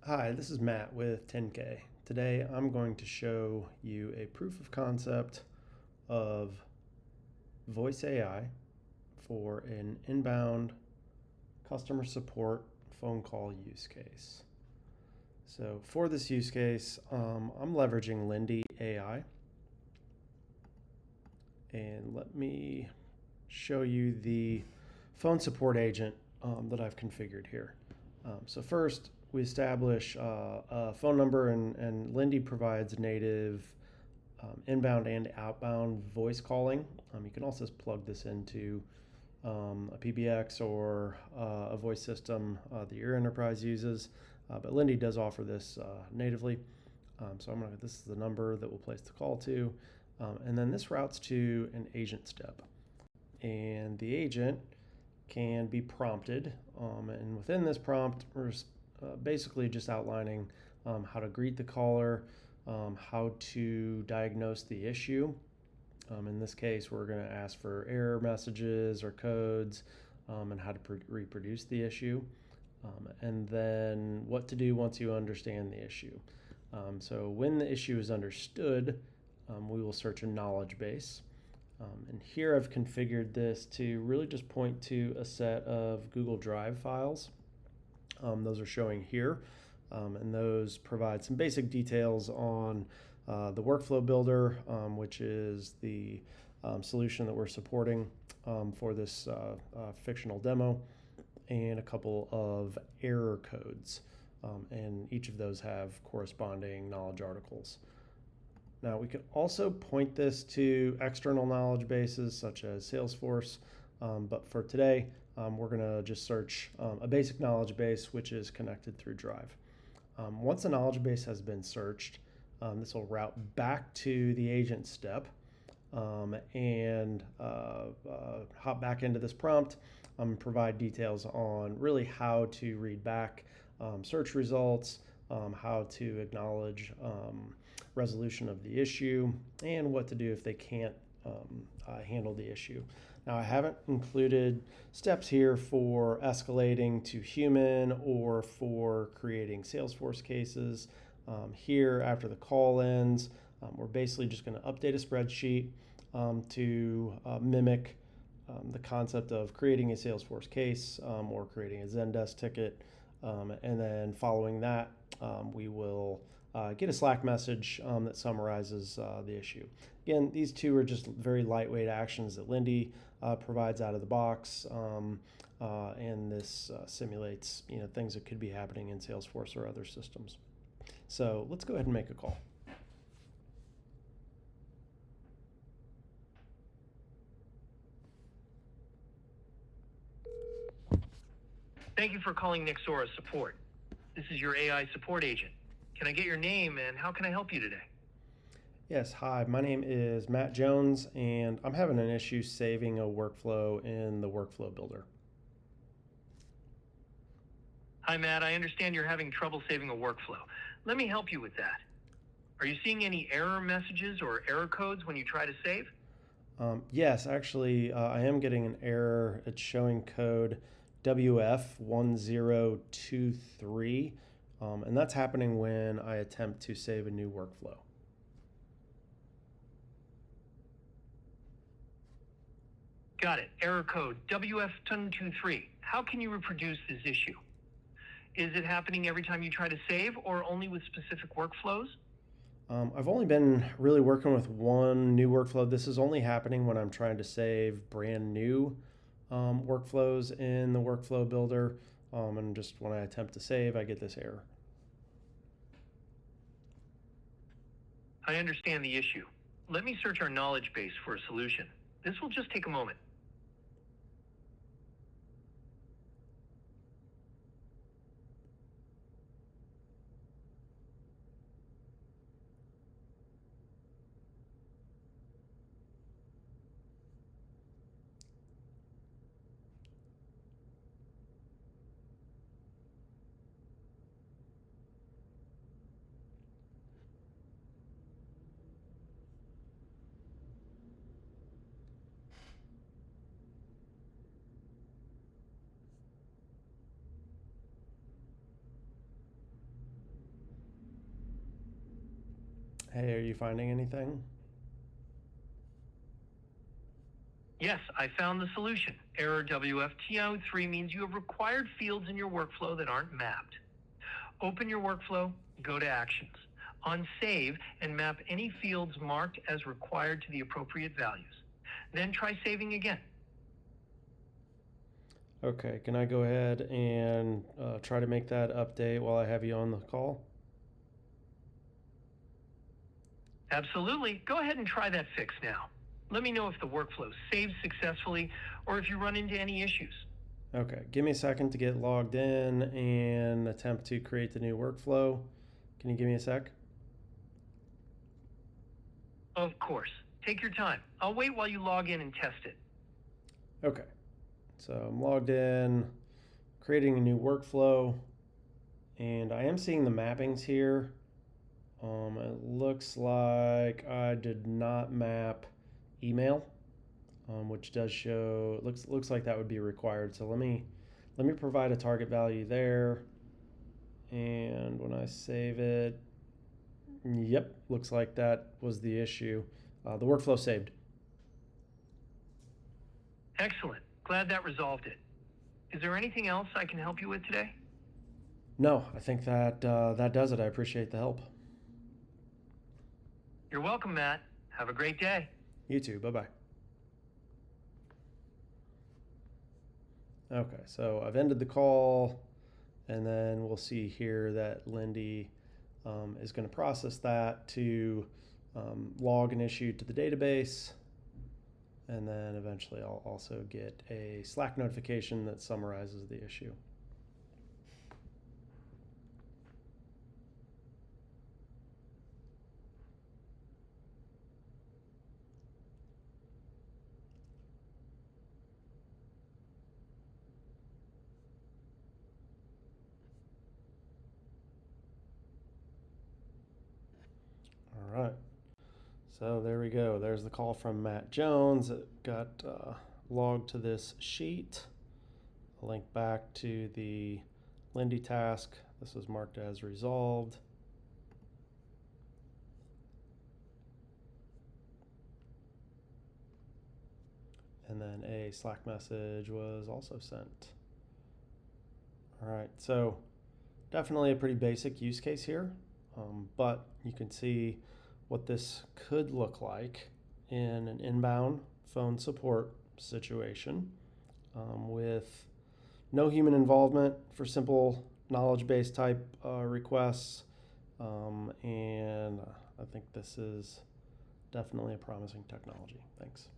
Hi, this is Matt with 10K. Today I'm going to show you a proof of concept of voice AI for an inbound customer support phone call use case. So for this use case, I'm leveraging Lindy.ai, and let me show you the phone support agent that I've configured here. So first, we establish a phone number, and Lindy provides native inbound and outbound voice calling. You can also plug this into a PBX or a voice system that your enterprise uses, but Lindy does offer this natively. So this is the number that we'll place the call to, and then this routes to an agent step, and the agent can be prompted, and within this prompt, we're basically just outlining how to greet the caller, how to diagnose the issue. In this case, we're going to ask for error messages or codes, and how to reproduce the issue, and then what to do once you understand the issue. So when the issue is understood, we will search a knowledge base. And here I've configured this to really just point to a set of Google Drive files. Those are showing here, and those provide some basic details on the workflow builder, which is the solution that we're supporting for this fictional demo, and a couple of error codes, and each of those have corresponding knowledge articles. Now, we could also point this to external knowledge bases such as Salesforce, but for today, we're going to just search a basic knowledge base which is connected through Drive. Once a knowledge base has been searched, this will route back to the agent step, and hop back into this prompt, provide details on really how to read back search results, how to acknowledge resolution of the issue, and what to do if they can't handle the issue. Now, I haven't included steps here for escalating to human or for creating Salesforce cases. Here, after the call ends, we're basically just going to update a spreadsheet to mimic the concept of creating a Salesforce case, or creating a Zendesk ticket, and then following that, we will get a Slack message that summarizes the issue. Again, these two are just very lightweight actions that Lindy provides out of the box, and this simulates things that could be happening in Salesforce or other systems. So let's go ahead and make a call. Thank you for calling Nexora Support. This is your AI support agent. Can I get your name and how can I help you today? Yes, hi, my name is Matt Jones, and I'm having an issue saving a workflow in the workflow builder. Hi, Matt. I understand you're having trouble saving a workflow. Let me help you with that. Are you seeing any error messages or error codes when you try to save? Yes, actually, I am getting an error. It's showing code WF1023, and that's happening when I attempt to save a new workflow. Got it. Error code WF1023. How can you reproduce this issue? Is it happening every time you try to save or only with specific workflows? I've only been really working with one new workflow. This is only happening when I'm trying to save brand new workflows in the workflow builder, and just when I attempt to save, I get this error. I understand the issue. Let me search our knowledge base for a solution. This will just take a moment. Hey, are you finding anything? Yes, I found the solution. Error WFTO3 means you have required fields in your workflow that aren't mapped. Open your workflow, go to Actions. On Save and map any fields marked as required to the appropriate values. Then try saving again. Okay, can I go ahead and try to make that update while I have you on the call? Absolutely. Go ahead and try that fix now. Let me know if the workflow saves successfully or if you run into any issues. Okay, give me a second to get logged in and attempt to create the new workflow. Can you give me a sec? Of course. Take your time. I'll wait while you log in and test it. Okay, so I'm logged in, creating a new workflow, and I am seeing the mappings here. It looks like I did not map email, which does show, looks like that would be required. So let me provide a target value there. And when I save it, yep, looks like that was the issue. The workflow saved. Excellent. Glad that resolved it. Is there anything else I can help you with today? No, I think that that does it. I appreciate the help. You're welcome, Matt. Have a great day. You too. Bye-bye. Okay, so I've ended the call, and then we'll see here that Lindy is going to process that to log an issue to the database. And then eventually I'll also get a Slack notification that summarizes the issue. All right. So there we go. There's the call from Matt Jones. It got logged to this sheet. A link back to the Lindy task. This was marked as resolved. And then a Slack message was also sent. All right, so definitely a pretty basic use case here, but you can see what this could look like in an inbound phone support situation with no human involvement for simple knowledge-based type requests. And I think this is definitely a promising technology. Thanks.